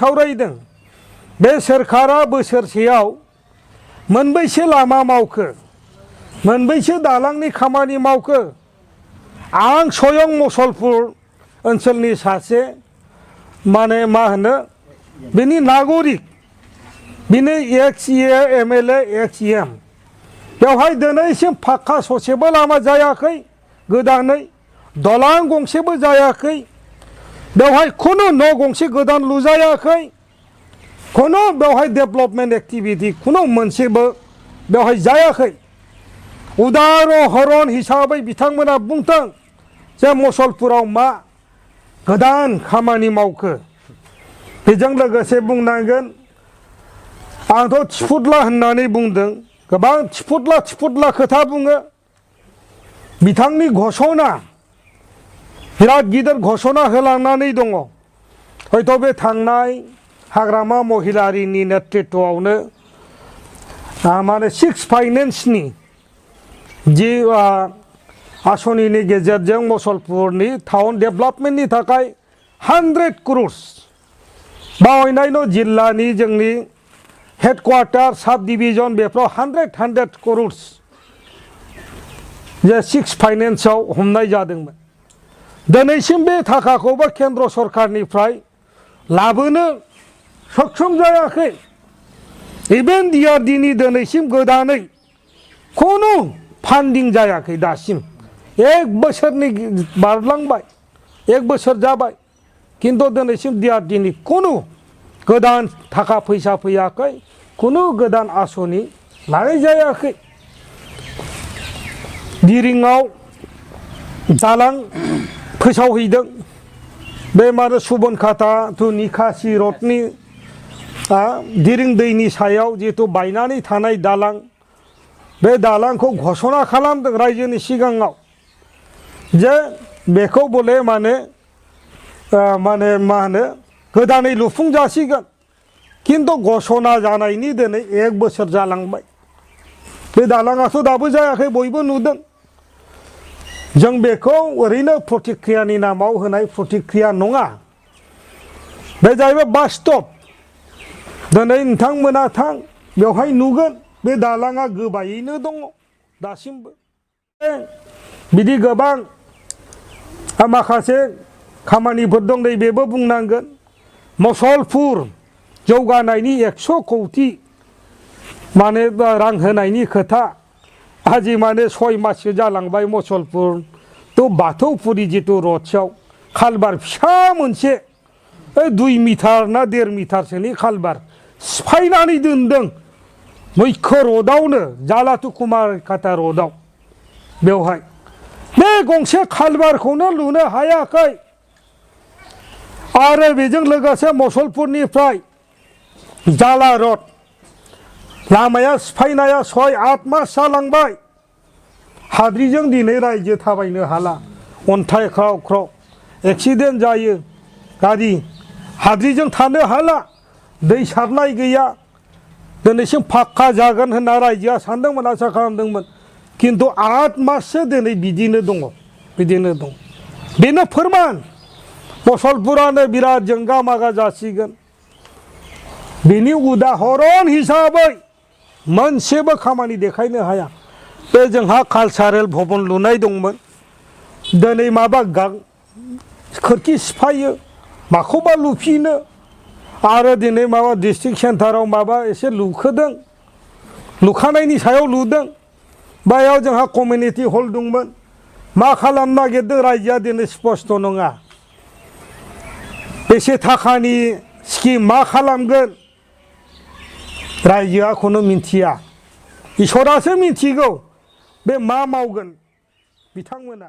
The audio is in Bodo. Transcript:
सावरायदों बे सोरखारा बोसोरसेयाव मोनबैसे लामा मावखो मोनबैसे दालांनि खामानि मावखो आं स्वयं मुसलपुर ओनसोलनि सासे माने मा होनो बिनि नागरिक बिनि एक्स एमएलए एक्स एम बेवहाय दिनैसिम फाक्का ससेबो लामा जायाखै गोदानै दलां गंसेबो जायाखै बेवहाय खुनु न' गंसे गोदान लुजायाखै खुनु बेवहाय डेभेलपमेन्ट एक्टिभिटि खुनु मोनसेबो बेवहाय जायाखै उदाहरन हिसाबै बिथांमोना बुंथों जे मुसलपुराव मा गोदान खामानि मावखो बेजों लोगोसे बुंनांगोन आंथ' थिफुदला होननानै बुंदों गोबां थिफुदला खोथा बुङो बिथांनि घोषणा बिराद गिदिर घोषणा होलांनानै दङ हयथ' बे थांनाय हाग्रामा महिलारिनि नेतृत्वआवनो माने सिक्स फाइनेन्सनि जि आसनिनि गेजेरजों मुसलपुरनि टाउन डेभेलपमेन्टनि थाखाय 100 crores बा अन्यान्य जिल्लानि जोंनि हेडक्वार्टार साब डिभिजन बेफ्राव 100 crores जे सिक्स फाइनेन्सआव हमनाय जादोंमोन दिनैसिम बे थाखाखौबो केन्द्र सरकारनिफ्राय लाबोनो सक्षम जायाखै इभेन DRDनि दिनैसिम गोदानै खुनु फान्डिं जायाखै दासिम एक बोसोरनि बारलांबाय एक बोसोर जाबाय किन्तु दिनैसिम DRDनि खुनु गोदान थाखा फैसा फैयाखै खुनु गोदान आसनि लानाय जायाखै दिरिङाव दालां फोसावहैदों बे माने सुबनखाता टु निकासि रडनि दिरिं दैनि सायाव जिहेतु बायनानै थानाय दालां बे दालांखौ घोषणा खालामदों रायजोनि सिगाङाव जे बेखौ बले माने मा होनो गोदानै लुफुंजासिगोन किन्तु घोषणा जानायनि दिनै एक बोसोर जालांबाय बे दालाङाथ' दाबो जायाखै बयबो नुदों जों बेखौ ओरैनो प्रतिक्रियानि नामाव होनाय प्रतिक्रिया नङा बे जाहैबाय बास्तब दिनै नोंथांमोना थां बेवहाय नुगोन बे दालाङा गोबायैनो दङ दासिमबो बिदि गोबां माखासे खामानिफोर दं नैबेबो बुंनांगोन मुसलपुर जौगानायनि 100 कौटि माने रां होनायनि खोथा आजि माने 6 माससो जालांबाय मुसलपुर तो बाथौपुरि जितु रडसआव खालबार फिसा मोनसे 2 मिटार ना 1.5 मिटारसोनि खालबार सिफायनानै दोनदों मैखो रडआवनो जालातु कुमार काटा रडआव बेवहाय बे गंसे खालबारखौनो लुनो हायाखै आरो बेजों लोगोसे मुसलपुरनिफ्राय जाला रड लामाया सिफायनाया 6-8 मास जालांबाय हाद्रिजों दिनै रायजो थाबायनो हाला अन्थाइ ख्राव ख्राव एक्सिडेन्ट जायो गारि हाद्रिजों थानो हाला दै सारनाय गैया दिनैसिम फाक्का जागोन होनना रायजोआ सानदोंमोन आसा खालामदोंमोन किन्तु 8 माससो दिनै बिदिनो दङ बेनो फोरमान मुसलपुरानो बिराद जोंगा मागा जासिगोन बिनि उदाहरन हिसाबै मोनसेबो खामानि देखायनो हाया बे जोंहा कालचारेल भवन लुनाय दंमोन दिनै माबा खोरखि सिफायो माखौबा लुफिनो आरो दिनै माबा डिस्ट्रिक्ट सेन्टाराव माबा एसे लुखोदों लुखानायनि सायाव लुदों बायाव जोंहा कमिउनिटि हल दंमोन मा खालामनो नागिरदों रायजोआ दिनै स्पष्ट नङा बेसे थाखानि स्किम मा खालामगोन रायजोआ खुनु मिन्थिया इसोरासो मिन्थिगौ बे मा मावगोन बिथांमोना